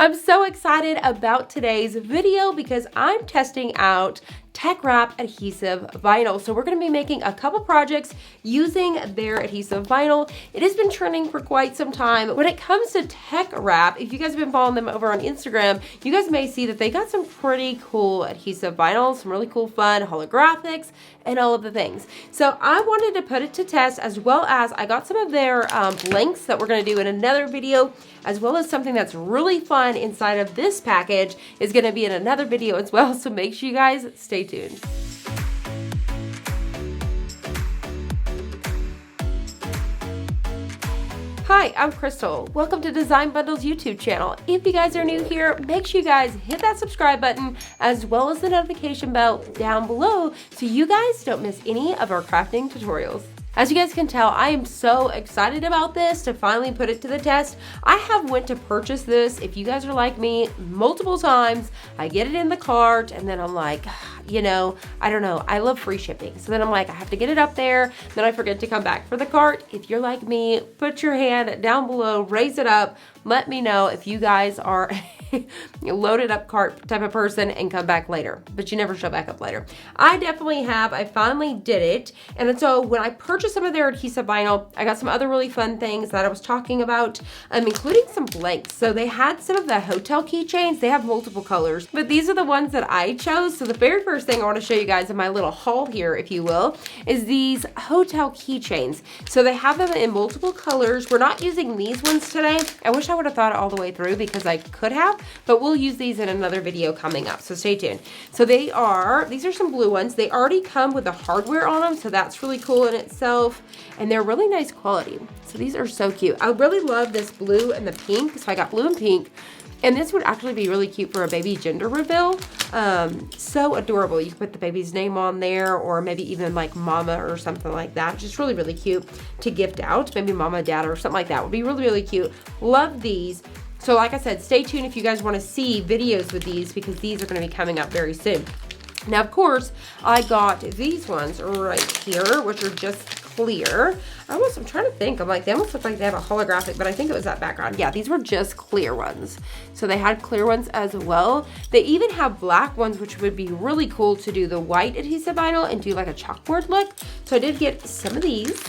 I'm so excited about today's video because I'm testing out Teckwrap Adhesive Vinyl. So we're going to be making a couple projects using their adhesive vinyl. It has been trending for quite some time. When it comes to Teckwrap, if you guys have been following them over on Instagram, you guys may see that they got some pretty cool adhesive vinyl, some really cool fun holographics, and all of the things. So I wanted to put it to test, as well as I got some of their blanks that we're going to do in another video, as well as something that's really fun inside of this package is going to be in another video as well. So make sure you guys stay tuned. Hi, I'm Crystal. Welcome to Design Bundle's YouTube channel. If you guys are new here, make sure you guys hit that subscribe button as well as the notification bell down below so you guys don't miss any of our crafting tutorials. As you guys can tell, I am so excited about this to finally put it to the test. I have went to purchase this, if you guys are like me, multiple times. I get it in the cart and then I'm like, you know, I don't know, I love free shipping. So then I'm like, I have to get it up there. Then I forget to come back for the cart. If you're like me, put your hand down below, raise it up. Let me know if you guys are loaded up cart type of person and come back later, but you never show back up later. I definitely have. I finally did it. And so when I purchased some of their adhesive vinyl, I got some other really fun things that I was talking about, including some blanks. So they had some of the hotel keychains. They have multiple colors, but these are the ones that I chose. So the very first thing I want to show you guys in my little haul here, if you will, is these hotel keychains. So they have them in multiple colors. We're not using these ones today. I wish I would have thought it all the way through because I could have, but we'll use these in another video coming up, so stay tuned. So these are some blue ones. They already come with the hardware on them, so that's really cool in itself, and they're really nice quality. So these are so cute. I really love this blue and the pink, so I got blue and pink, and this would actually be really cute for a baby gender reveal. So adorable. You can put the baby's name on there, or maybe even like mama or something like that. Just really, really cute to gift out. Maybe mama, dad, or something like that would be really, really cute. Love these. So like I said, stay tuned if you guys want to see videos with these because these are going to be coming up very soon. Now, of course, I got these ones right here, which are just clear. I'm trying to think. I'm like, they almost look like they have a holographic, but I think it was that background. Yeah, these were just clear ones. So they had clear ones as well. They even have black ones, which would be really cool to do the white adhesive vinyl and do like a chalkboard look. So I did get some of these.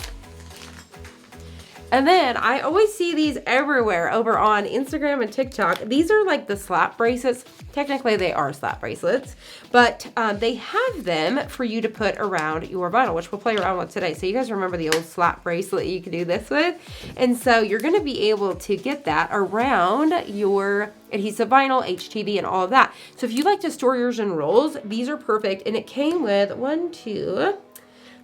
And then I always see these everywhere over on Instagram and TikTok. These are like the slap bracelets. Technically they are slap bracelets, but they have them for you to put around your vinyl, which we'll play around with today. So you guys remember the old slap bracelet you can do this with? And so you're gonna be able to get that around your adhesive vinyl, HTV, and all of that. So if you like to store yours in rolls, these are perfect. And it came with 1, 2,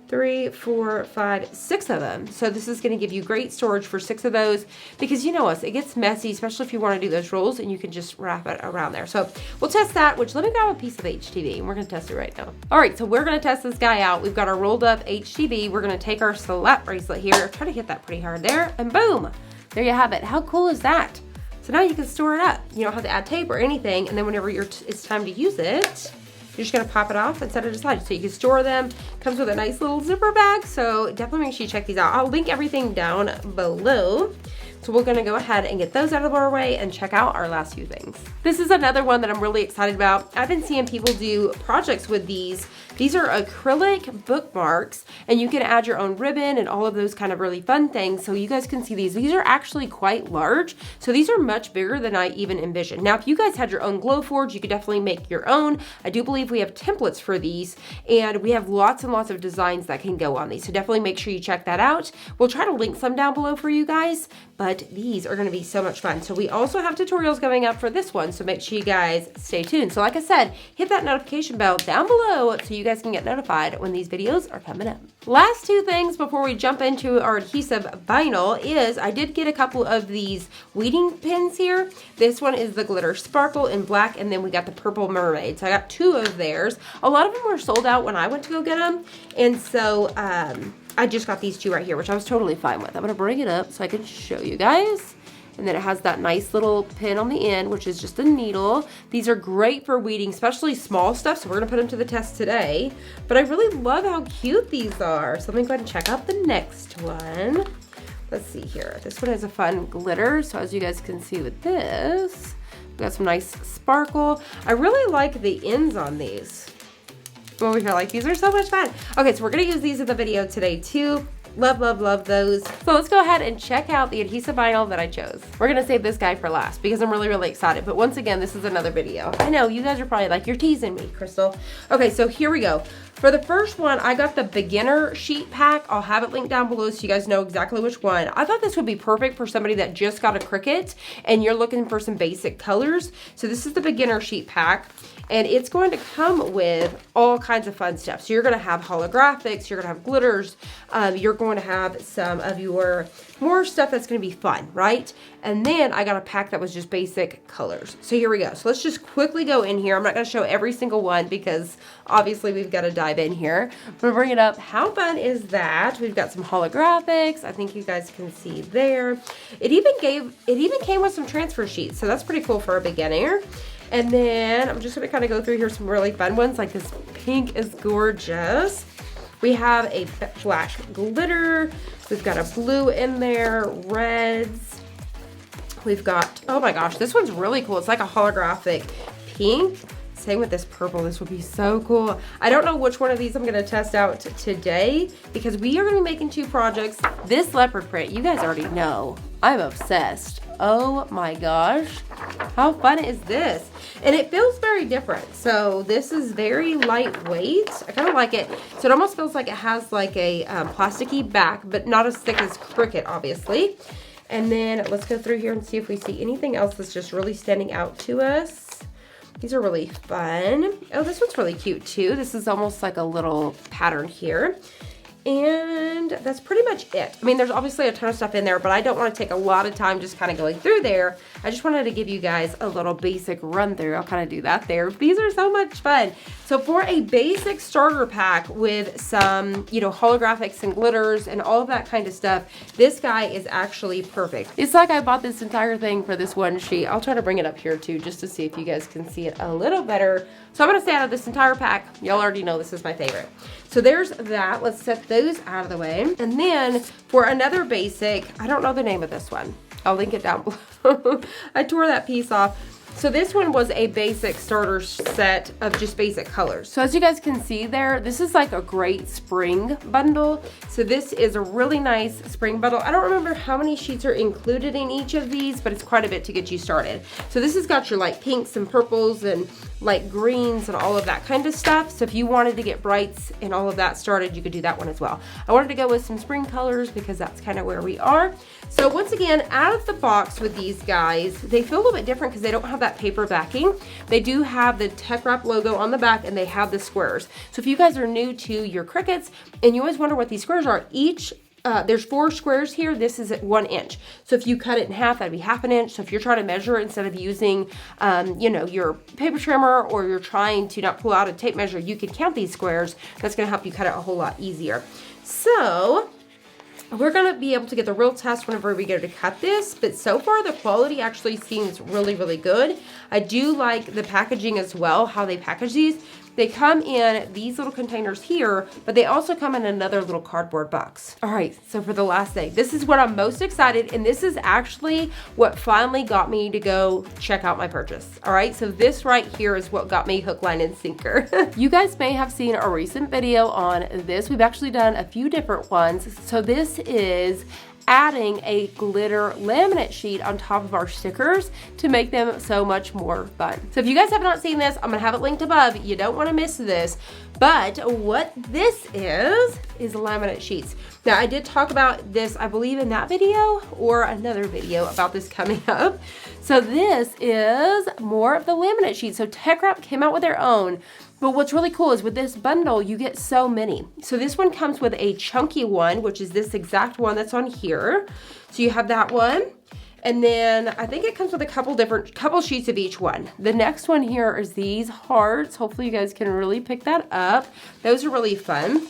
3, 4, 5, 6 of them. So this is going to give you great storage for 6 of those because you know us, it gets messy, especially if you want to do those rolls and you can just wrap it around there. So we'll test that, which let me grab a piece of HTV and we're going to test it right now. All right, so we're going to test this guy out. We've got our rolled up HTV. We're going to take our slap bracelet here, try to hit that pretty hard there, and boom, there you have it. How cool is that? So now you can store it up. You don't have to add tape or anything, and then whenever it's time to use it, you're just gonna pop it off and set it aside. So you can store them. Comes with a nice little zipper bag. So definitely make sure you check these out. I'll link everything down below. So we're gonna go ahead and get those out of our way and check out our last few things. This is another one that I'm really excited about. I've been seeing people do projects with these. These are acrylic bookmarks, and you can add your own ribbon and all of those kind of really fun things. So you guys can see these. These are actually quite large. So these are much bigger than I even envisioned. Now, if you guys had your own Glowforge, you could definitely make your own. I do believe we have templates for these, and we have lots and lots of designs that can go on these. So definitely make sure you check that out. We'll try to link some down below for you guys, but these are gonna be so much fun. So we also have tutorials coming up for this one, so make sure you guys stay tuned. So like I said, hit that notification bell down below so you guys can get notified when these videos are coming up. Last 2 things before we jump into our adhesive vinyl is I did get a couple of these weeding pins here. This one is the glitter sparkle in black, and then we got the purple mermaid. So I got 2 of theirs. A lot of them were sold out when I went to go get them, and so I just got these 2 right here, which I was totally fine with. I'm gonna bring it up so I can show you guys. And then it has that nice little pin on the end, which is just a needle. These are great for weeding, especially small stuff, so we're gonna put them to the test today. But I really love how cute these are. So let me go ahead and check out the next one. Let's see here. This one has a fun glitter, so as you guys can see with this, Got some nice sparkle. I really like the ends on these. Over here, like, these are so much fun. Okay, so we're gonna use these in the video today too. Love, love, love those. So let's go ahead and check out the adhesive vinyl that I chose. We're gonna save this guy for last because I'm really, really excited. But once again, this is another video. I know, you guys are probably like, you're teasing me, Crystal. Okay, so here we go. For the first one, I got the beginner sheet pack. I'll have it linked down below so you guys know exactly which one. I thought this would be perfect for somebody that just got a Cricut and you're looking for some basic colors. So this is the beginner sheet pack. And it's going to come with all kinds of fun stuff. So you're gonna have holographics, you're gonna have glitters, you're going to have some of your more stuff that's gonna be fun, right? And then I got a pack that was just basic colors. So here we go. So let's just quickly go in here. I'm not gonna show every single one because obviously we've got to dive in here. I'm gonna bring it up. How fun is that? We've got some holographics. I think you guys can see there. It even came with some transfer sheets. So that's pretty cool for a beginner. And then I'm just gonna kind of go through here some really fun ones. Like this pink is gorgeous. We have a flash glitter. We've got a blue in there, reds. We've got, oh my gosh, this one's really cool. It's like a holographic pink. Same with this purple. This would be so cool. I don't know which one of these I'm gonna test out today because we are gonna be making 2 projects. This leopard print, you guys already know. I'm obsessed. Oh my gosh. How fun is this? And it feels very different. So this is very lightweight. I kind of like it. So it almost feels like it has like a plasticky back, but not as thick as Cricut, obviously. And then let's go through here and see if we see anything else that's just really standing out to us. These are really fun. Oh, this one's really cute too. This is almost like a little pattern here. And that's pretty much it. I mean, there's obviously a ton of stuff in there, but I don't want to take a lot of time just kind of going through there. I just wanted to give you guys a little basic run through. I'll kind of do that there. These are so much fun. So for a basic starter pack with some, you know, holographics and glitters and all of that kind of stuff, this guy is actually perfect. It's like I bought this entire thing for this one sheet. I'll try to bring it up here too, just to see if you guys can see it a little better. So I'm gonna say out of this entire pack, y'all already know this is my favorite. So there's that. Let's set those out of the way. And then for another basic, I don't know the name of this one. I'll link it down below. I tore that piece off. So this one was a basic starter set of just basic colors. So as you guys can see there, this is like a great spring bundle. So this is a really nice spring bundle. I don't remember how many sheets are included in each of these, but it's quite a bit to get you started. So this has got your light pinks and purples and light greens and all of that kind of stuff. So if you wanted to get brights and all of that started, you could do that one as well. I wanted to go with some spring colors because that's kind of where we are. So once again, out of the box with these guys, they feel a little bit different because they don't have that paper backing. They do have the Teckwrap logo on the back and they have the squares. So if you guys are new to your Cricuts and you always wonder what these squares are, there's 4 squares here. This is at 1 inch. So if you cut it in half, that'd be half an inch. So if you're trying to measure instead of using, you know, your paper trimmer, or you're trying to not pull out a tape measure, you can count these squares. That's going to help you cut it a whole lot easier. So we're going to be able to get the real test whenever we go to cut this, but so far the quality actually seems really, really good. I do like the packaging as well, how they package these. They come in these little containers here, but they also come in another little cardboard box. All right, so for the last thing, this is what I'm most excited, and this is actually what finally got me to go check out my purchase. All right, so this right here is what got me hook, line, and sinker. You guys may have seen a recent video on this. We've actually done a few different ones. So this is adding a glitter laminate sheet on top of our stickers to make them so much more fun. So if you guys have not seen this, I'm gonna have it linked above. You don't wanna miss this. But what this is laminate sheets. Now I did talk about this, I believe in that video or another video about this coming up. So this is more of the laminate sheets. So Teckwrap came out with their own. But what's really cool is with this bundle, you get so many. So this one comes with a chunky one, which is this exact one that's on here. So you have that one. And then I think it comes with a couple sheets of each one. The next one here is these hearts. Hopefully you guys can really pick that up. Those are really fun.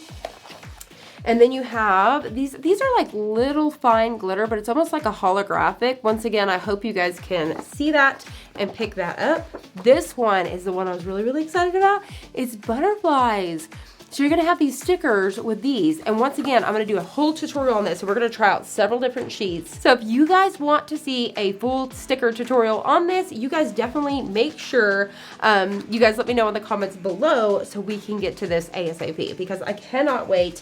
And then you have these are like little fine glitter, but it's almost like a holographic. Once again, I hope you guys can see that and pick that up. This one is the one I was really, really excited about. It's butterflies. So you're gonna have these stickers with these. And once again, I'm gonna do a whole tutorial on this. So we're gonna try out several different sheets. So if you guys want to see a full sticker tutorial on this, you guys definitely make sure you guys let me know in the comments below so we can get to this ASAP, because I cannot wait.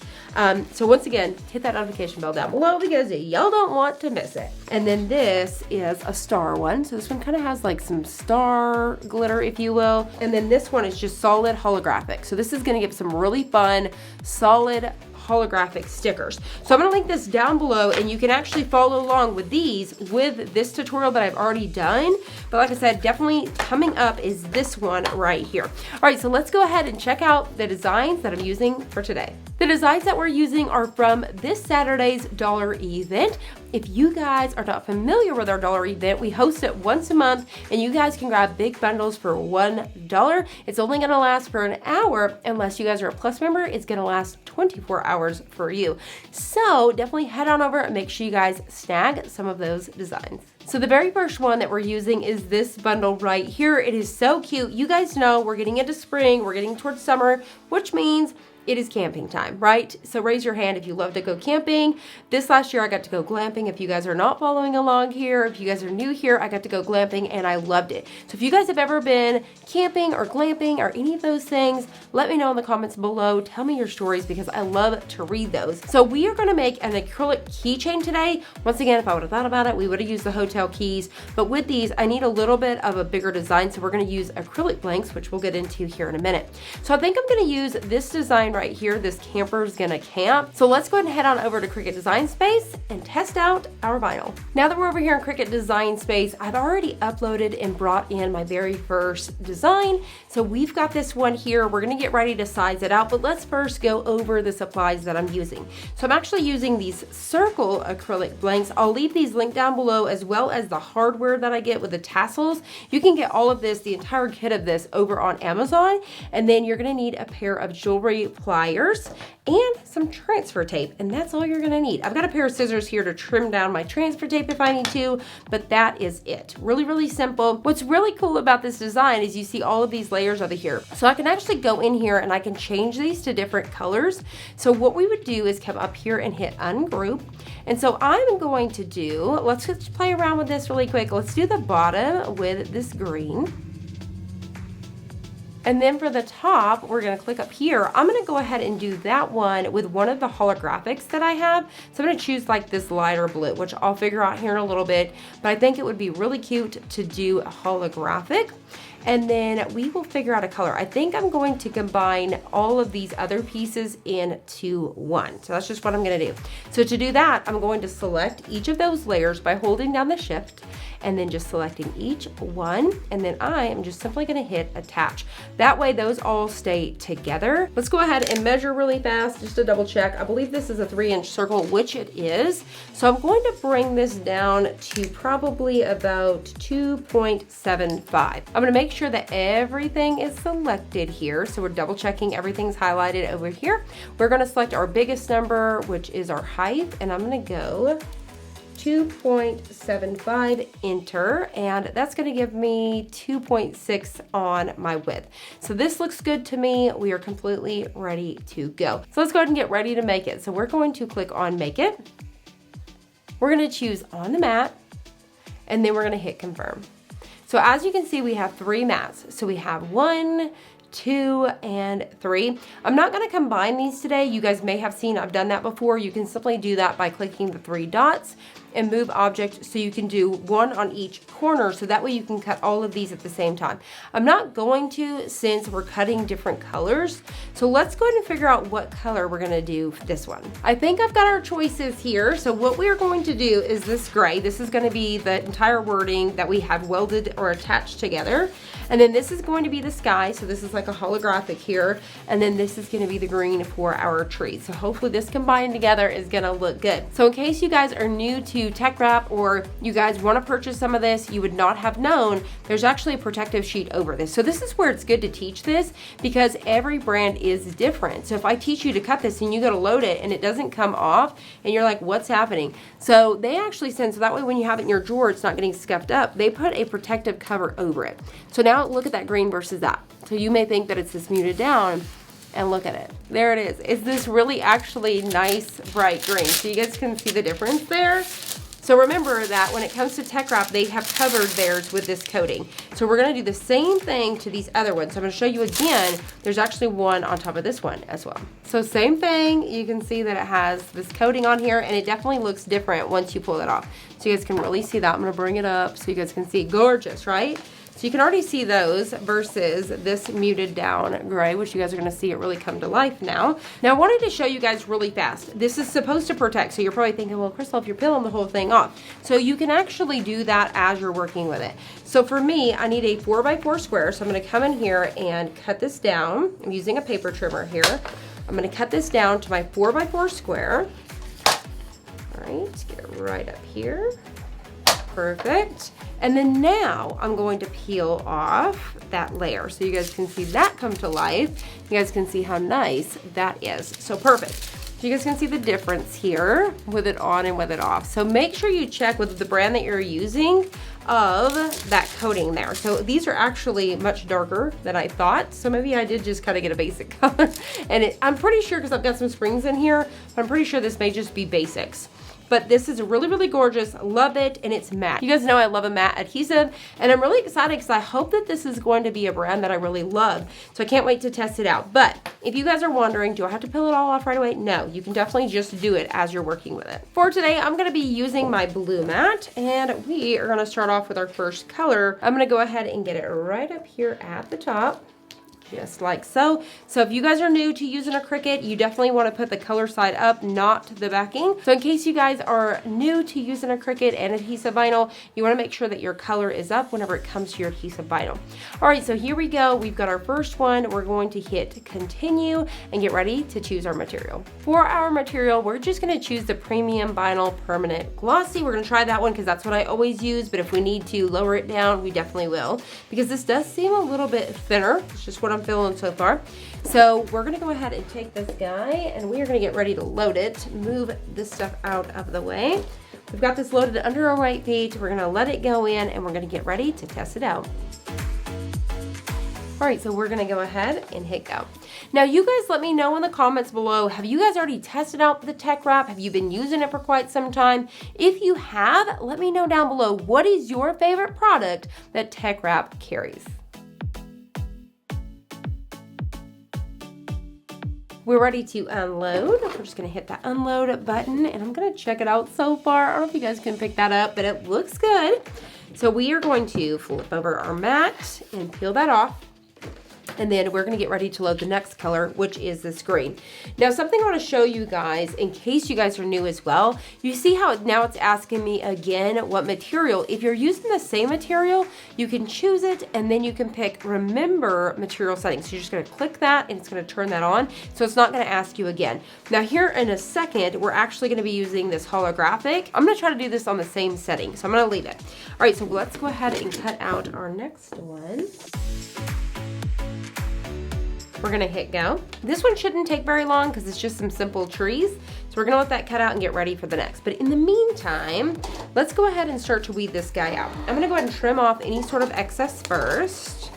So once again, hit that notification bell down below because y'all don't want to miss it. And then this is a star one. So this one kind of has like some star glitter, if you will. And then this one is just solid holographic. So this is gonna give some really fun, solid holographic stickers. So I'm gonna link this down below and you can actually follow along with these with this tutorial that I've already done. But like I said, definitely coming up is this one right here. All right, so let's go ahead and check out the designs that I'm using for today. The designs that we're using are from this Saturday's dollar event. If you guys are not familiar with our dollar event, we host it once a month and you guys can grab big bundles for $1. It's only gonna last for an hour. Unless you guys are a Plus member, it's gonna last 24 hours for you. So definitely head on over and make sure you guys snag some of those designs. So the very first one that we're using is this bundle right here. It is so cute. You guys know we're getting into spring, we're getting towards summer, which means it is camping time, right? So raise your hand if you love to go camping. This last year I got to go glamping. If you guys are not following along here, if you guys are new here, I got to go glamping and I loved it. So if you guys have ever been camping or glamping or any of those things, let me know in the comments below. Tell me your stories because I love to read those. So we are gonna make an acrylic keychain today. Once again, if I would have thought about it, we would have used the hotel keys. But with these, I need a little bit of a bigger design. So we're gonna use acrylic blanks, which we'll get into here in a minute. So I think I'm gonna use this design right here. This camper's gonna camp. So let's go ahead and head on over to Cricut Design Space and test out our vinyl. Now that we're over here in Cricut Design Space, I've already uploaded and brought in my very first design. So we've got this one here. We're gonna get ready to size it out, but let's first go over the supplies that I'm using. So I'm actually using these circle acrylic blanks. I'll leave these linked down below as well as the hardware that I get with the tassels. You can get all of this, the entire kit of this over on Amazon. And then you're gonna need a pair of jewelry pliers and some transfer tape, and that's all you're gonna need. I've got a pair of scissors here to trim down my transfer tape if I need to, but that is it. Really, really simple. What's really cool about this design is you see all of these layers over here. So I can actually go in here and I can change these to different colors. So what we would do is come up here and hit ungroup. And so I'm going to do, let's just play around with this really quick. Let's do the bottom with this green. And then for the top, we're gonna click up here. I'm gonna go ahead and do that one with one of the holographics that I have. So I'm gonna choose like this lighter blue, which I'll figure out here in a little bit, but I think it would be really cute to do a holographic. And then we will figure out a color. I think I'm going to combine all of these other pieces into one. So that's just what I'm gonna do. So to do that, I'm going to select each of those layers by holding down the shift and then just selecting each one. And then I am just simply gonna hit attach. That way those all stay together. Let's go ahead and measure really fast just to double check. I believe this is a 3-inch circle, which it is. So I'm going to bring this down to probably about 2.75. I'm gonna make sure that everything is selected here. So we're double checking everything's highlighted over here. We're gonna select our biggest number, which is our height, and I'm gonna go 2.75, enter, and that's gonna give me 2.6 on my width. So this looks good to me. We are completely ready to go. So let's go ahead and get ready to make it. So we're going to click on make it. We're gonna choose on the mat, and then we're gonna hit confirm. So as you can see, we have 3 mats. So we have 1, 2, and 3. I'm not gonna combine these today. You guys may have seen I've done that before. You can simply do that by clicking the 3 dots and move object so you can do 1 on each corner, so that way you can cut all of these at the same time. I'm not going to, since we're cutting different colors. So let's go ahead and figure out what color we're gonna do for this one. I think I've got our choices here. So what we are going to do is this gray. This is gonna be the entire wording that we have welded or attached together. And then this is going to be the sky. So this is like a holographic here. And then this is gonna be the green for our tree. So hopefully this combined together is gonna look good. So in case you guys are new to Teckwrap, or you guys want to purchase some of this, you would not have known there's actually a protective sheet over this. So this is where it's good to teach this, because every brand is different. So if I teach you to cut this and you go to load it and it doesn't come off and you're like, what's happening? So they actually send, so that way when you have it in your drawer, it's not getting scuffed up. They put a protective cover over it. So now look at that green versus that. So you may think that it's this muted down, And look at it. There it is. It's this really actually nice bright green. So you guys can see the difference there. So remember that when it comes to Teckwrap, they have covered theirs with this coating. So we're gonna do the same thing to these other ones. So I'm gonna show you again, there's actually one on top of this one as well. So same thing, you can see that it has this coating on here, and it definitely looks different once you pull it off. So you guys can really see that. I'm gonna bring it up so you guys can see. Gorgeous, right? So you can already see those versus this muted down gray, which you guys are gonna see it really come to life now. Now I wanted to show you guys really fast. This is supposed to protect, so you're probably thinking, well, Crystal, if you're peeling the whole thing off. So you can actually do that as you're working with it. So for me, I need a 4x4 square, so I'm gonna come in here and cut this down. I'm using a paper trimmer here. I'm gonna cut this down to my 4x4 square. All right, get it right up here. Perfect. And then now I'm going to peel off that layer so you guys can see that come to life. You guys can see how nice that is. So perfect. So you guys can see the difference here with it on and with it off. So make sure you check with the brand that you're using of that coating there. So these are actually much darker than I thought. So maybe I did just kind of get a basic color. And I'm pretty sure, because I've got some springs in here, but I'm pretty sure this may just be basics. But this is really, really gorgeous. Love it, and it's matte. You guys know I love a matte adhesive, and I'm really excited because I hope that this is going to be a brand that I really love. So I can't wait to test it out. But if you guys are wondering, do I have to peel it all off right away? No, you can definitely just do it as you're working with it. For today, I'm gonna be using my blue matte, and we are gonna start off with our first color. I'm gonna go ahead and get it right up here at the top. Just like so. So if you guys are new to using a Cricut, you definitely want to put the color side up, not the backing. So in case you guys are new to using a Cricut and adhesive vinyl, you want to make sure that your color is up whenever it comes to your adhesive vinyl. All right, so here we go. We've got our first one. We're going to hit continue and get ready to choose our material. For our material, we're just going to choose the premium vinyl permanent glossy. We're going to try that one because that's what I always use, but if we need to lower it down, we definitely will, because this does seem a little bit thinner. It's just what I'm feeling so far. So we're gonna go ahead and take this guy and we are gonna get ready to load it, move this stuff out of the way. We've got this loaded under our white page. We're gonna let it go in and we're gonna get ready to test it out. All right, so we're gonna go ahead and hit go. Now you guys let me know in the comments below, have you guys already tested out the Teckwrap? Have you been using it for quite some time? If you have, let me know down below, what is your favorite product that Teckwrap carries? We're ready to unload. We're just gonna hit that unload button and I'm gonna check it out so far. I don't know if you guys can pick that up, but it looks good. So we are going to flip over our mat and peel that off. And then we're gonna get ready to load the next color, which is this green. Now, something I wanna show you guys, in case you guys are new as well, you see how now it's asking me again what material. If you're using the same material, you can choose it and then you can pick remember material settings. So you're just gonna click that and it's gonna turn that on. So it's not gonna ask you again. Now here in a second, we're actually gonna be using this holographic. I'm gonna try to do this on the same setting, so I'm gonna leave it. All right, so let's go ahead and cut out our next one. We're gonna hit go. This one shouldn't take very long because it's just some simple trees. So we're gonna let that cut out and get ready for the next. But in the meantime, let's go ahead and start to weed this guy out. I'm gonna go ahead and trim off any sort of excess first.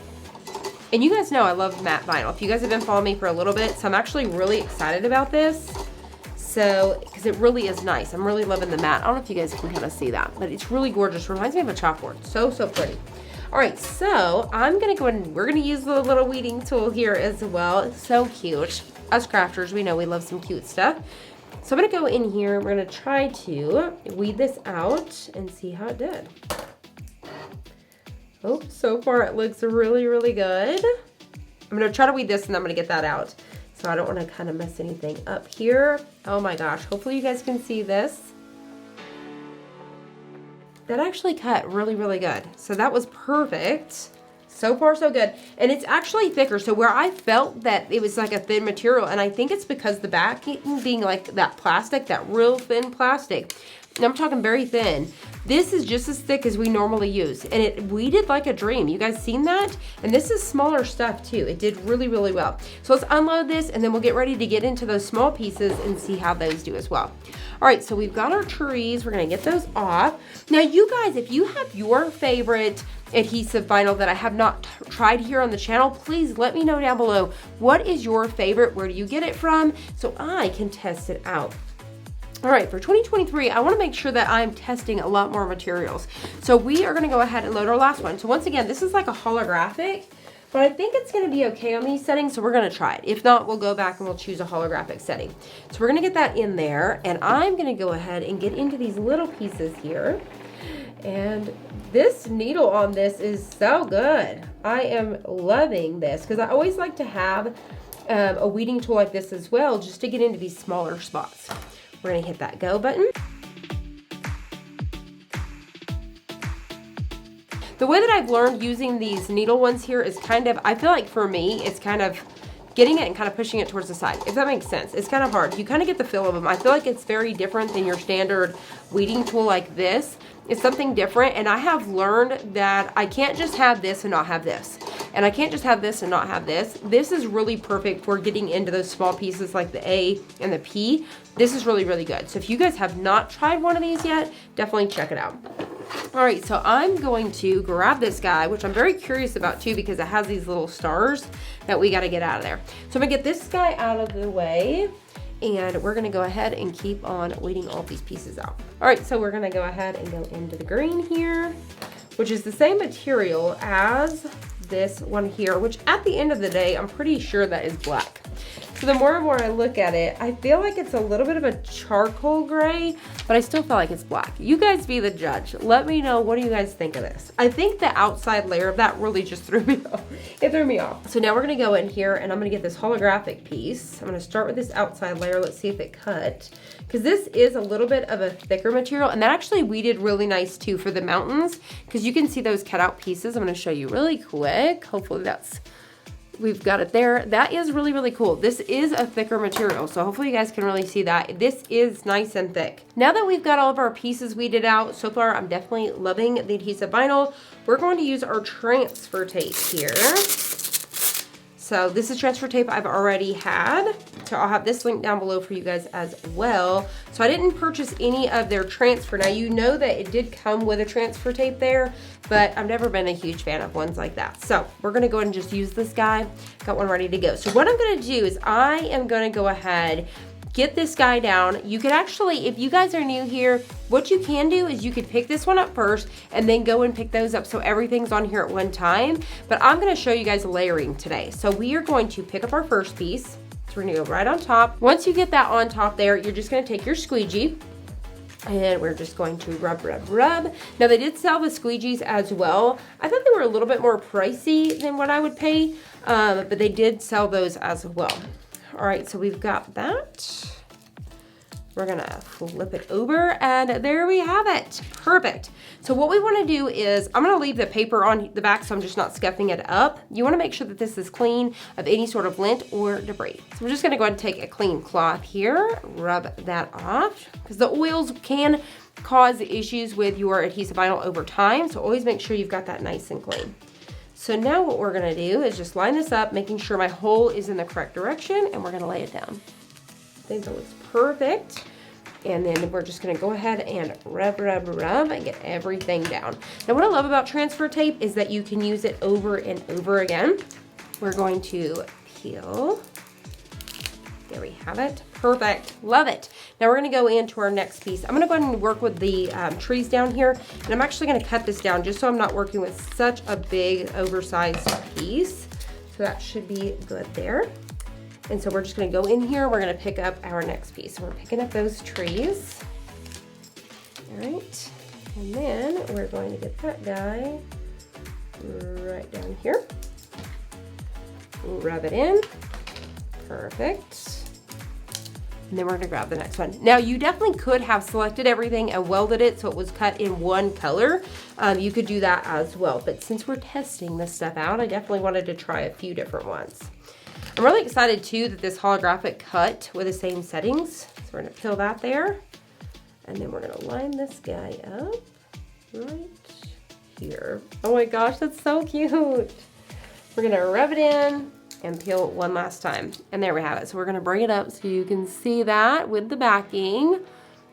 And you guys know I love matte vinyl. If you guys have been following me for a little bit, so I'm actually really excited about this. So, because it really is nice. I'm really loving the matte. I don't know if you guys can kind of see that, but it's really gorgeous. Reminds me of a chalkboard. So, so pretty. All right, so I'm gonna go ahead and we're gonna use the little weeding tool here as well. It's so cute. Us crafters, we know we love some cute stuff. So I'm gonna go in here, we're gonna try to weed this out and see how it did. Oh, so far it looks really, really good. I'm gonna try to weed this and I'm gonna get that out. So I don't wanna kind of mess anything up here. Oh my gosh, hopefully you guys can see this. That actually cut really, really good. So that was perfect. So far, so good. And it's actually thicker. So where I felt that it was like a thin material, and I think it's because the backing being like that plastic, that real thin plastic. And I'm talking very thin. This is just as thick as we normally use. And it weeded like a dream. You guys seen that? And this is smaller stuff too. It did really, really well. So let's unload this and then we'll get ready to get into those small pieces and see how those do as well. All right, so we've got our trees. We're gonna get those off. Now you guys, if you have your favorite adhesive vinyl that I have not tried here on the channel, please let me know down below. What is your favorite? Where do you get it from? So I can test it out. All right, for 2023, I want to make sure that I'm testing a lot more materials. So we are going to go ahead and load our last one. So once again, this is like a holographic, but I think it's going to be okay on these settings, so we're going to try it. If not, we'll go back and we'll choose a holographic setting. So we're going to get that in there, and I'm going to go ahead and get into these little pieces here. And this needle on this is so good. I am loving this because I always like to have a weeding tool like this as well, just to get into these smaller spots. We're gonna hit that go button. The way that I've learned using these needle ones here is kind of, I feel like for me, it's kind of getting it and kind of pushing it towards the side, if that makes sense. It's kind of hard. You kind of get the feel of them. I feel like it's very different than your standard weeding tool like this. It's something different, and I have learned that I can't just have this and not have this. And I can't just have this and not have this. This is really perfect for getting into those small pieces like the A and the P. This is really, really good. So if you guys have not tried one of these yet, definitely check it out. All right, so I'm going to grab this guy, which I'm very curious about too, because it has these little stars that we got to get out of there. So I'm gonna get this guy out of the way, and we're gonna go ahead and keep on weeding all these pieces out. All right, so we're gonna go ahead and go into the green here, which is the same material as this one here, which at the end of the day, I'm pretty sure that is black. So the more and more I look at it, I feel like it's a little bit of a charcoal gray, but I still feel like it's black. You guys be the judge. Let me know, what do you guys think of this? I think the outside layer of that really just threw me off. It threw me off. So now we're gonna go in here and I'm gonna get this holographic piece. I'm gonna start with this outside layer. Let's see if it cut. Because this is a little bit of a thicker material, and that actually weeded really nice too for the mountains, because you can see those cut out pieces. I'm gonna show you really quick. Hopefully we've got it there. That is really, really cool. This is a thicker material, so hopefully you guys can really see that. This is nice and thick. Now that we've got all of our pieces weeded out, so far I'm definitely loving the adhesive vinyl. We're going to use our transfer tape here. So this is transfer tape I've already had. So I'll have this link down below for you guys as well. So I didn't purchase any of their transfer. Now you know that it did come with a transfer tape there, but I've never been a huge fan of ones like that. So we're gonna go ahead and just use this guy. Got one ready to go. So what I'm gonna do is I am gonna go ahead, get this guy down. You could actually, if you guys are new here, what you can do is you could pick this one up first and then go and pick those up so everything's on here at one time. But I'm gonna show you guys layering today. So we are going to pick up our first piece. So we're gonna go right on top. Once you get that on top there, you're just gonna take your squeegee and we're just going to rub, rub, rub. Now they did sell the squeegees as well. I thought they were a little bit more pricey than what I would pay, but they did sell those as well. All right, so we've got that. We're gonna flip it over and there we have it. Perfect. So what we wanna do is, I'm gonna leave the paper on the back so I'm just not scuffing it up. You wanna make sure that this is clean of any sort of lint or debris. So we're just gonna go ahead and take a clean cloth here, rub that off, because the oils can cause issues with your adhesive vinyl over time. So always make sure you've got that nice and clean. So now what we're gonna do is just line this up, making sure my hole is in the correct direction, and we're gonna lay it down. I think that looks perfect. And then we're just gonna go ahead and rub, rub, rub and get everything down. Now what I love about transfer tape is that you can use it over and over again. We're going to peel. There we have it. Perfect. Love it. Now we're going to go into our next piece. I'm going to go ahead and work with the trees down here. And I'm actually going to cut this down just so I'm not working with such a big oversized piece. So that should be good there. And so we're just going to go in here. We're going to pick up our next piece. So we're picking up those trees. All right. And then we're going to get that guy right down here. Rub it in. Perfect. And then we're gonna grab the next one. Now you definitely could have selected everything and welded it so it was cut in one color. You could do that as well. But since we're testing this stuff out, I definitely wanted to try a few different ones. I'm really excited too that this holographic cut with the same settings. So we're gonna peel that there. And then we're gonna line this guy up right here. Oh my gosh, that's so cute. We're gonna rub it in and peel it one last time. And there we have it. So we're gonna bring it up so you can see that with the backing.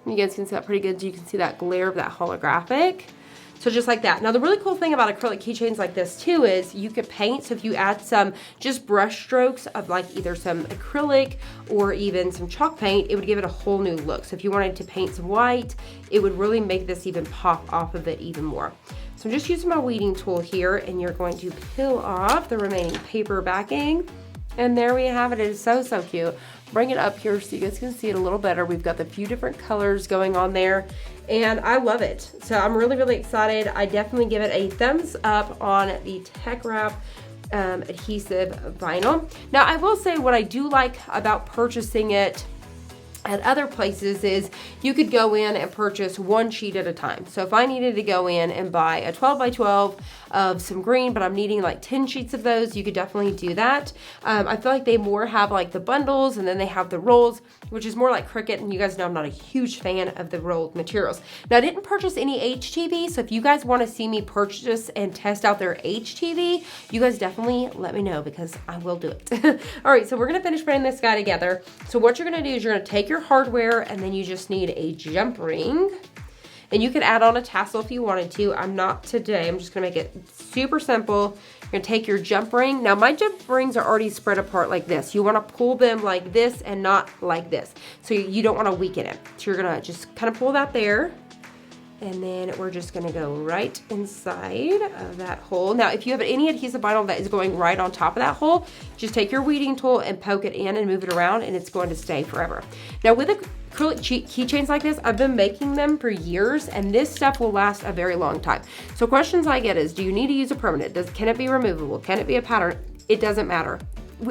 You guys can see that pretty good. You can see that glare of that holographic. So just like that. Now the really cool thing about acrylic keychains like this too is you could paint. So if you add some just brush strokes of like either some acrylic or even some chalk paint, it would give it a whole new look. So if you wanted to paint some white, it would really make this even pop off of it even more. So I'm just using my weeding tool here, and you're going to peel off the remaining paper backing. And there we have it. It is so, so cute. Bring it up here so you guys can see it a little better. We've got the few different colors going on there, and I love it. So I'm really, really excited. I definitely give it a thumbs up on the Teckwrap Adhesive Vinyl. Now, I will say what I do like about purchasing it at other places is you could go in and purchase one sheet at a time. So if I needed to go in and buy a 12 by 12 of some green, but I'm needing like 10 sheets of those, you could definitely do that. I feel like they more have like the bundles, and then they have the rolls, which is more like Cricut, and you guys know I'm not a huge fan of the rolled materials. Now, I didn't purchase any HTV, so if you guys want to see me purchase and test out their HTV, you guys definitely let me know, because I will do it. All right, so we're gonna finish putting this guy together. So what you're gonna do is you're gonna take your hardware, and then you just need a jump ring. And you could add on a tassel if you wanted to. I'm not today. I'm just gonna make it super simple. You're gonna take your jump ring. Now my jump rings are already spread apart like this. You wanna pull them like this and not like this. So you don't wanna weaken it. So you're gonna just kind of pull that there. And then we're just gonna go right inside of that hole. Now, if you have any adhesive vinyl that is going right on top of that hole, just take your weeding tool and poke it in and move it around, and it's going to stay forever. Now, with acrylic keychains like this, I've been making them for years, and this stuff will last a very long time. So questions I get is, do you need to use a permanent? Can it be removable? Can it be a pattern? It doesn't matter.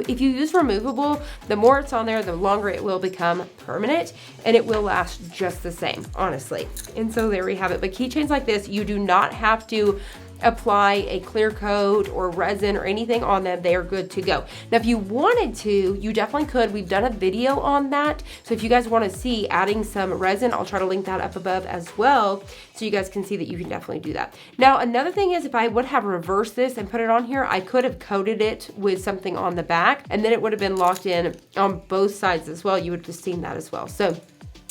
If you use removable, the more it's on there, the longer it will become permanent, and it will last just the same, honestly. And so there we have it. But keychains like this, you do not have to apply a clear coat or resin or anything on them. They are good to go. Now, if you wanted to, you definitely could. We've done a video on that. So if you guys want to see adding some resin, I'll try to link that up above as well, so you guys can see that you can definitely do that. Now, another thing is, if I would have reversed this and put it on here, I could have coated it with something on the back, and then it would have been locked in on both sides as well. You would have seen that as well. So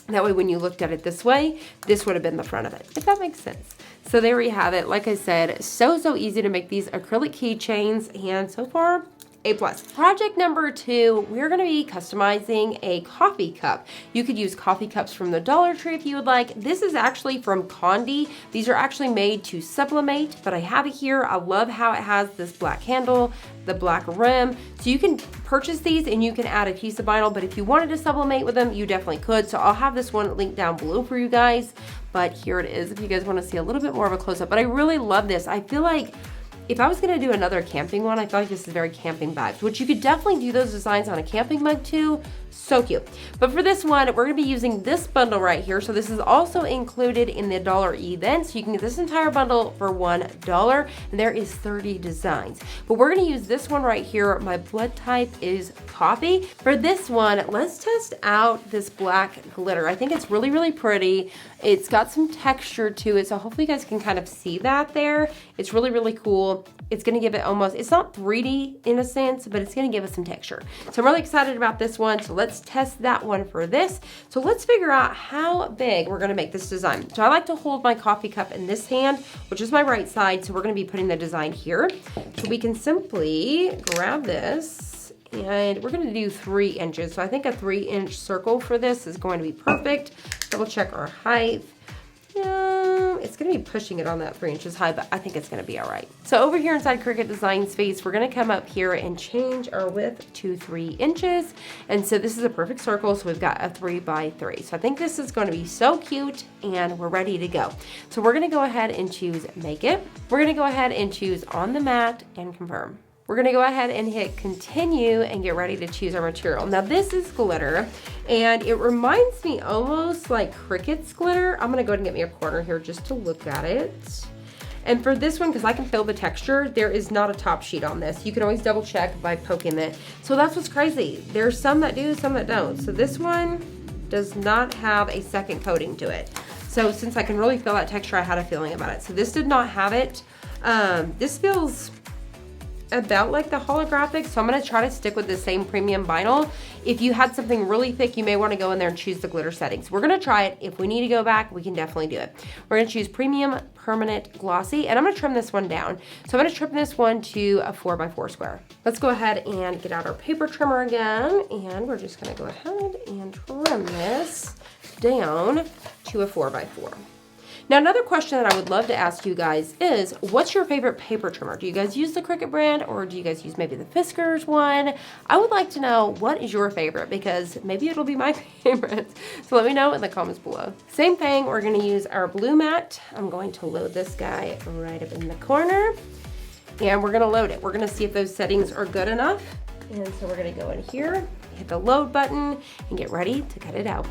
that way, when you looked at it this way, this would have been the front of it, if that makes sense. So there we have it. Like I said, so easy to make these acrylic keychains, and so far, A+. Project number 2, we're gonna be customizing a coffee cup. You could use coffee cups from the Dollar Tree if you would like. This is actually from Condi. These are actually made to sublimate, but I have it here. I love how it has this black handle, the black rim. So you can purchase these and you can add adhesive vinyl, but if you wanted to sublimate with them, you definitely could. So I'll have this one linked down below for you guys, but here it is if you guys wanna see a little bit more of a close-up. But I really love this. I feel like if I was gonna do another camping one, I feel like this is very camping vibes, which you could definitely do those designs on a camping mug too. So cute. But for this one, we're gonna be using this bundle right here. So this is also included in the $1 event. So you can get this entire bundle for $1, and there is 30 designs. But we're gonna use this one right here. My blood type is coffee. For this one, let's test out this black glitter. I think it's really, really pretty. It's got some texture to it, so hopefully you guys can kind of see that there. It's really, really cool. It's gonna give it almost, it's not 3D in a sense, but it's gonna give us some texture. So I'm really excited about this one. So let's test that one for this. So let's figure out how big we're gonna make this design. So I like to hold my coffee cup in this hand, which is my right side. So we're gonna be putting the design here. So we can simply grab this, and we're gonna do 3 inches. So I think a 3-inch circle for this is going to be perfect. Double check our height. It's gonna be pushing it on that 3 inches high, but I think it's gonna be all right. So over here inside Cricut Design space, we're gonna come up here and change our width to 3 inches. And so this is a perfect circle, so we've got a 3 by 3. So I think this is gonna be so cute, and we're ready to go. So we're gonna go ahead and choose Make It. We're gonna go ahead and choose On the Mat and Confirm. We're gonna go ahead and hit continue and get ready to choose our material. Now this is glitter, and it reminds me almost like Cricut's glitter. I'm gonna go ahead and get me a corner here just to look at it. And for this one, because I can feel the texture, there is not a top sheet on this. You can always double check by poking it. So that's what's crazy. There's some that do, some that don't. So this one does not have a second coating to it. So since I can really feel that texture, I had a feeling about it. So this did not have it. This feels about like the holographic, so I'm gonna try to stick with the same premium vinyl. If you had something really thick, you may wanna go in there and choose the glitter settings. We're gonna try it. If we need to go back, we can definitely do it. We're gonna choose premium permanent glossy, and I'm gonna trim this one down. So I'm gonna trim this one to a 4x4 square. Let's go ahead and get out our paper trimmer again, and we're just gonna go ahead and trim this down to a 4x4. Now, another question that I would love to ask you guys is, what's your favorite paper trimmer? Do you guys use the Cricut brand, or do you guys use maybe the Fiskars one? I would like to know what is your favorite, because maybe it'll be my favorite. So let me know in the comments below. Same thing, we're gonna use our blue mat. I'm going to load this guy right up in the corner, and we're gonna load it. We're gonna see if those settings are good enough. And so we're gonna go in here, hit the load button, and get ready to cut it out.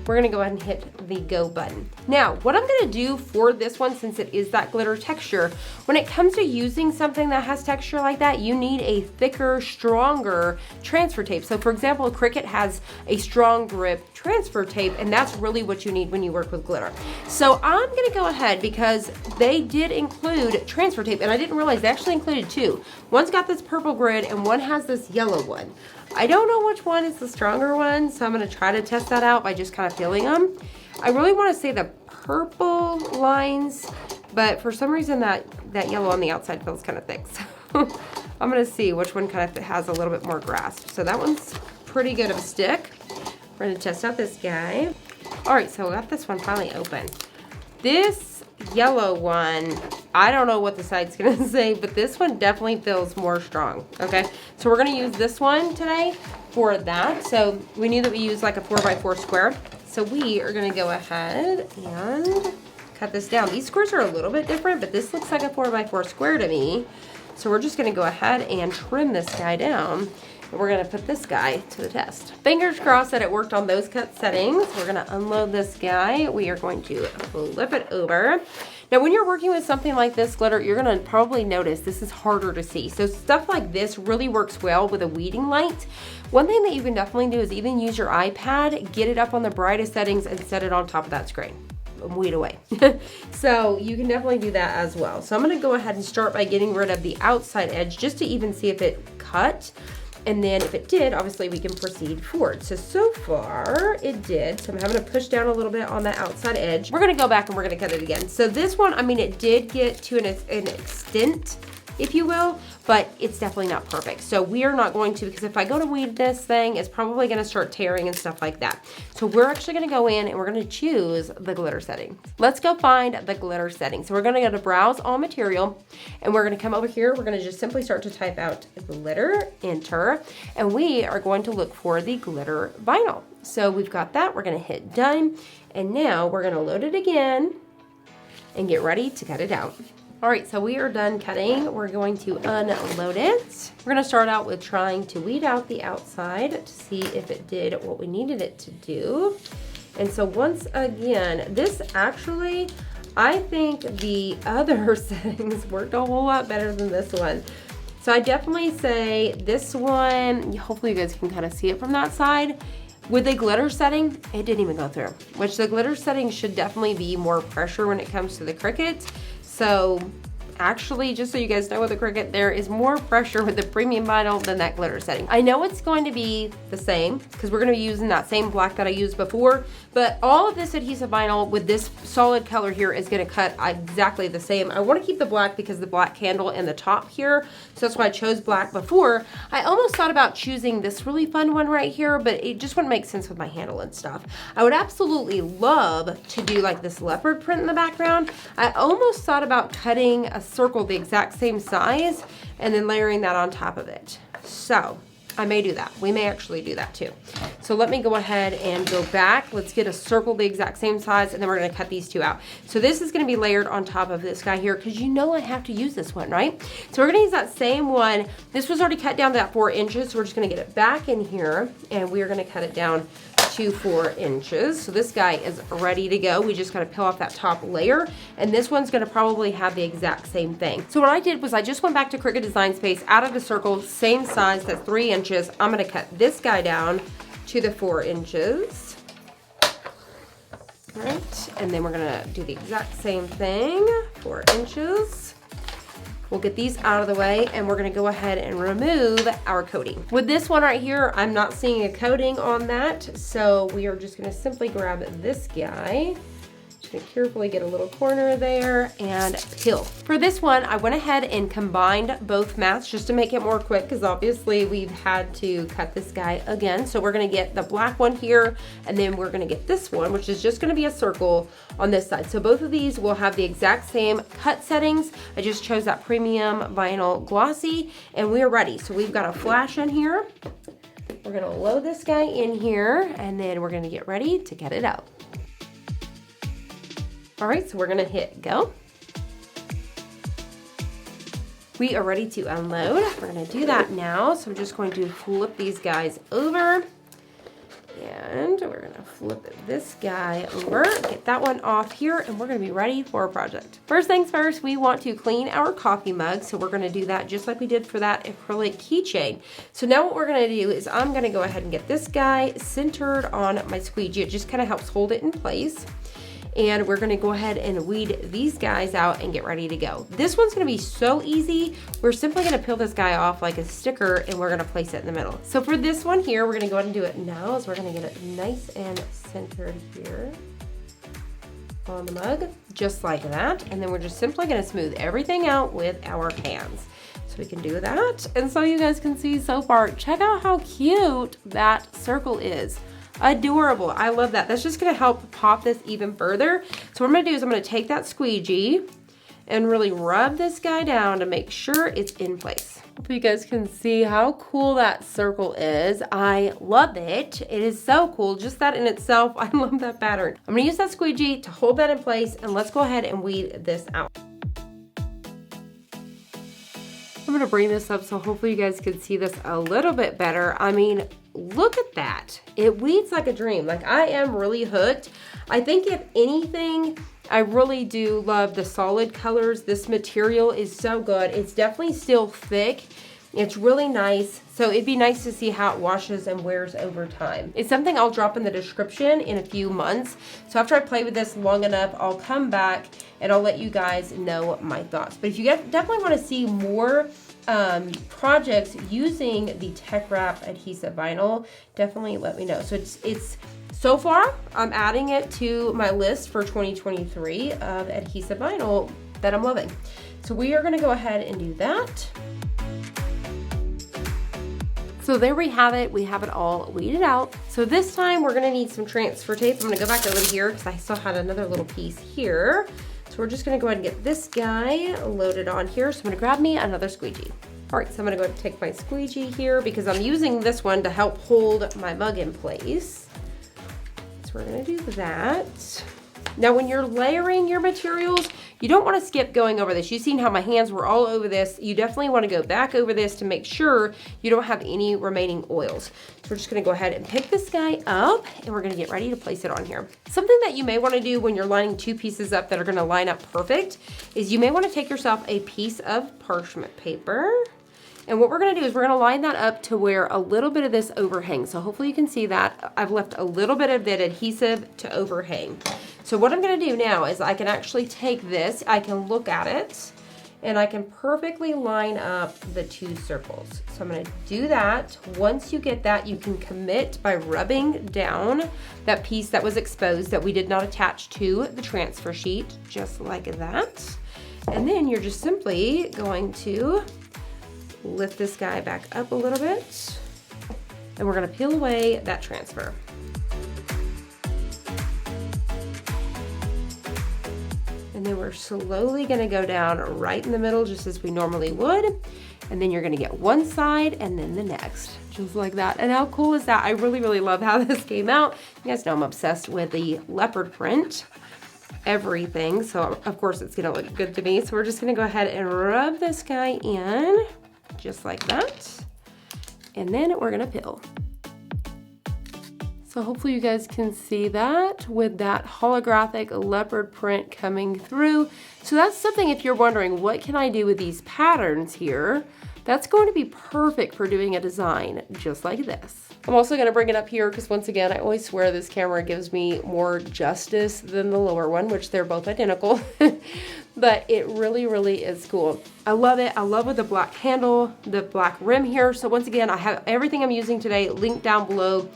We're gonna go ahead and hit the go button. Now, what I'm gonna do for this one, since it is that glitter texture, when it comes to using something that has texture like that, you need a thicker, stronger transfer tape. So for example, Cricut has a strong grip transfer tape, and that's really what you need when you work with glitter. So I'm gonna go ahead, because they did include transfer tape, and I didn't realize they actually included two. One's got this purple grid, and one has this yellow one. I don't know which one is the stronger one, so I'm gonna try to test that out by just kind of feeling them. I really wanna say the purple lines, but for some reason that yellow on the outside feels kind of thick. So I'm gonna see which one kind of has a little bit more grasp. So that one's pretty good of a stick. We're gonna test out this guy. All right, so I got this one finally open. This yellow one, I don't know what the site's gonna say, but this one definitely feels more strong, okay? So we're gonna use this one today for that. So we knew that we used like a 4x4 square. So we are gonna go ahead and cut this down. These squares are a little bit different, but this looks like a 4x4 square to me. So we're just gonna go ahead and trim this guy down. And we're gonna put this guy to the test. Fingers crossed that it worked on those cut settings. We're gonna unload this guy. We are going to flip it over. Now, when you're working with something like this glitter, you're gonna probably notice this is harder to see. So stuff like this really works well with a weeding light. One thing that you can definitely do is even use your iPad, get it up on the brightest settings, and set it on top of that screen. Weed away. So you can definitely do that as well. So I'm gonna go ahead and start by getting rid of the outside edge just to even see if it cut. And then if it did, obviously we can proceed forward. So far it did. So I'm having to push down a little bit on the outside edge. We're gonna go back and we're gonna cut it again. So this one, I mean, it did get to an extent, if you will, but it's definitely not perfect. So we are not going to, because if I go to weed this thing, it's probably gonna start tearing and stuff like that. So we're actually gonna go in and we're gonna choose the glitter setting. Let's go find the glitter setting. So we're gonna go to browse all material, and we're gonna come over here. We're gonna just simply start to type out glitter, enter, and we are going to look for the glitter vinyl. So we've got that, we're gonna hit done, and now we're gonna load it again and get ready to cut it out. All right, so we are done cutting. We're going to unload it. We're gonna start out with trying to weed out the outside to see if it did what we needed it to do. And so once again, this actually, I think the other settings worked a whole lot better than this one. So I definitely say this one, hopefully you guys can kind of see it from that side. With the glitter setting, it didn't even go through, which the glitter setting should definitely be more pressure when it comes to the Cricut. So actually, just so you guys know with the Cricut, there is more pressure with the premium vinyl than that glitter setting. I know it's going to be the same because we're going to be using that same black that I used before, but all of this adhesive vinyl with this solid color here is going to cut exactly the same. I want to keep the black because the black handle in the top here, so that's why I chose black before. I almost thought about choosing this really fun one right here, but it just wouldn't make sense with my handle and stuff. I would absolutely love to do like this leopard print in the background. I almost thought about cutting a circle the exact same size and then layering that on top of it. So I may do that. We may actually do that too. So let me go ahead and go back. Let's get a circle the exact same size, and then we're gonna cut these two out. So this is gonna be layered on top of this guy here because you know I have to use this one, right? So we're gonna use that same one. This was already cut down to that 4 inches, so we're just gonna get it back in here, and we are gonna cut it down to 4 inches. So this guy is ready to go. We just gotta peel off that top layer, and this one's gonna probably have the exact same thing. So what I did was I just went back to Cricut Design Space, added a circle, same size, that's 3 inches. I'm gonna cut this guy down to the 4 inches. All right, and then we're gonna do the exact same thing, 4 inches, We'll get these out of the way and we're gonna go ahead and remove our coating. With this one right here, I'm not seeing a coating on that, so we are just gonna simply grab this guy. Just gonna carefully get a little corner there and peel. For this one, I went ahead and combined both mats just to make it more quick, because obviously we've had to cut this guy again. So we're gonna get the black one here, and then we're gonna get this one, which is just gonna be a circle on this side. So both of these will have the exact same cut settings. I just chose that premium vinyl glossy, and we are ready. So we've got a flash in here. We're gonna load this guy in here, and then we're gonna get ready to get it out. All right, so we're gonna hit go. We are ready to unload. We're gonna do that now. So I'm just going to flip these guys over, and we're gonna flip this guy over, get that one off here, and we're gonna be ready for our project. First things first, we want to clean our coffee mug. So we're gonna do that just like we did for that acrylic keychain. So now what we're gonna do is I'm gonna go ahead and get this guy centered on my squeegee. It just kind of helps hold it in place. And we're gonna go ahead and weed these guys out and get ready to go. This one's gonna be so easy. We're simply gonna peel this guy off like a sticker and we're gonna place it in the middle. So for this one here, we're gonna go ahead and do it now, as we're gonna get it nice and centered here on the mug, just like that. And then we're just simply gonna smooth everything out with our hands. So we can do that. And so you guys can see so far, check out how cute that circle is. Adorable. I love that. That's just going to help pop this even further. So what I'm going to do is I'm going to take that squeegee and really rub this guy down to make sure it's in place. Hope you guys can see how cool that circle is. I love it. It is so cool. Just that in itself, I love that pattern. I'm going to use that squeegee to hold that in place, and let's go ahead and weed this out. I'm going to bring this up so hopefully you guys can see this a little bit better. I mean, look at that. It weeds like a dream. Like, I am really hooked. I think if anything, I really do love the solid colors. This material is so good. It's definitely still thick. It's really nice. So it'd be nice to see how it washes and wears over time. It's something I'll drop in the description in a few months. So after I play with this long enough, I'll come back and I'll let you guys know my thoughts. But if you definitely want to see more projects using the Teckwrap Adhesive Vinyl, definitely let me know. So it's so far, I'm adding it to my list for 2023 of adhesive vinyl that I'm loving. So we are going to go ahead and do that. So there we have it. We have it all weeded out. So this time we're gonna need some transfer tape. I'm gonna go back over here because I still had another little piece here. So we're just gonna go ahead and get this guy loaded on here. So I'm gonna grab me another squeegee. All right, so I'm gonna go ahead and take my squeegee here because I'm using this one to help hold my mug in place. So we're gonna do that. Now when you're layering your materials, you don't want to skip going over this. You've seen how my hands were all over this. You definitely want to go back over this to make sure you don't have any remaining oils. So we're just going to go ahead and pick this guy up and we're going to get ready to place it on here. Something that you may want to do when you're lining two pieces up that are going to line up perfect is you may want to take yourself a piece of parchment paper. And what we're gonna do is we're gonna line that up to where a little bit of this overhangs. So hopefully you can see that. I've left a little bit of that adhesive to overhang. So what I'm gonna do now is I can actually take this, I can look at it, and I can perfectly line up the two circles. So I'm gonna do that. Once you get that, you can commit by rubbing down that piece that was exposed that we did not attach to the transfer sheet, just like that. And then you're just simply going to lift this guy back up a little bit, and we're gonna peel away that transfer. And then we're slowly gonna go down right in the middle, just as we normally would. And then you're gonna get one side and then the next, just like that. And how cool is that? I really, really love how this came out. You guys know I'm obsessed with the leopard print, everything. So of course it's gonna look good to me. So we're just gonna go ahead and rub this guy in, just like that, and then we're gonna peel. So hopefully you guys can see that with that holographic leopard print coming through. So that's something, if you're wondering, what can I do with these patterns here? that's going to be perfect for doing a design just like this. I'm also going to bring it up here because once again, I always swear this camera gives me more justice than the lower one, which they're both identical. But it really, really is cool. I love it. I love with the black handle, the black rim here. So once again, I have everything I'm using today linked down below.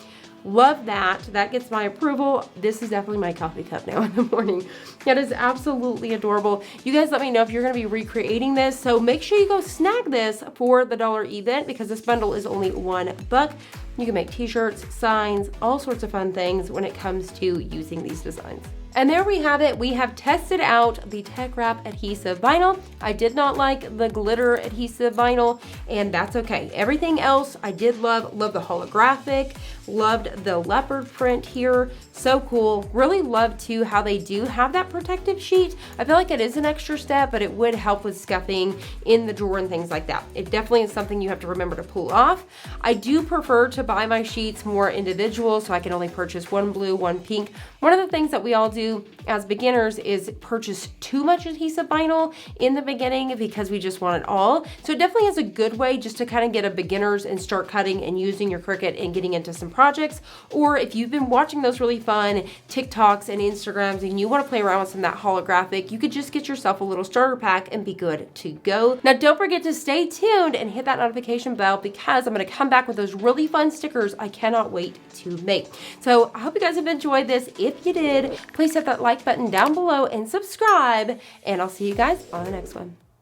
Love that. That gets my approval. This is definitely my coffee cup now in the morning. That is absolutely adorable. You guys let me know if you're going to be recreating this. So make sure you go snag this for the dollar event because this bundle is only $1. You can make t-shirts, signs, all sorts of fun things when it comes to using these designs. And there we have it. We have tested out the Teckwrap Adhesive Vinyl. I did not like the glitter adhesive vinyl, and that's okay. Everything else I did love. Love the holographic, loved the leopard print here. So cool. Really love too how they do have that protective sheet. I feel like it is an extra step, but it would help with scuffing in the drawer and things like that. It definitely is something you have to remember to pull off. I do prefer to buy my sheets more individual, so I can only purchase one blue, one pink. One of the things that we all do as beginners is purchase too much adhesive vinyl in the beginning because we just want it all. So it definitely is a good way just to kind of get a beginners and start cutting and using your Cricut and getting into some projects. Or if you've been watching those really fun TikToks and Instagrams and you want to play around with some of that holographic, you could just get yourself a little starter pack and be good to go. Now don't forget to stay tuned and hit that notification bell because I'm going to come back with those really fun stickers I cannot wait to make. So I hope you guys have enjoyed this. If you did, please hit that like button down below and subscribe, and I'll see you guys on the next one.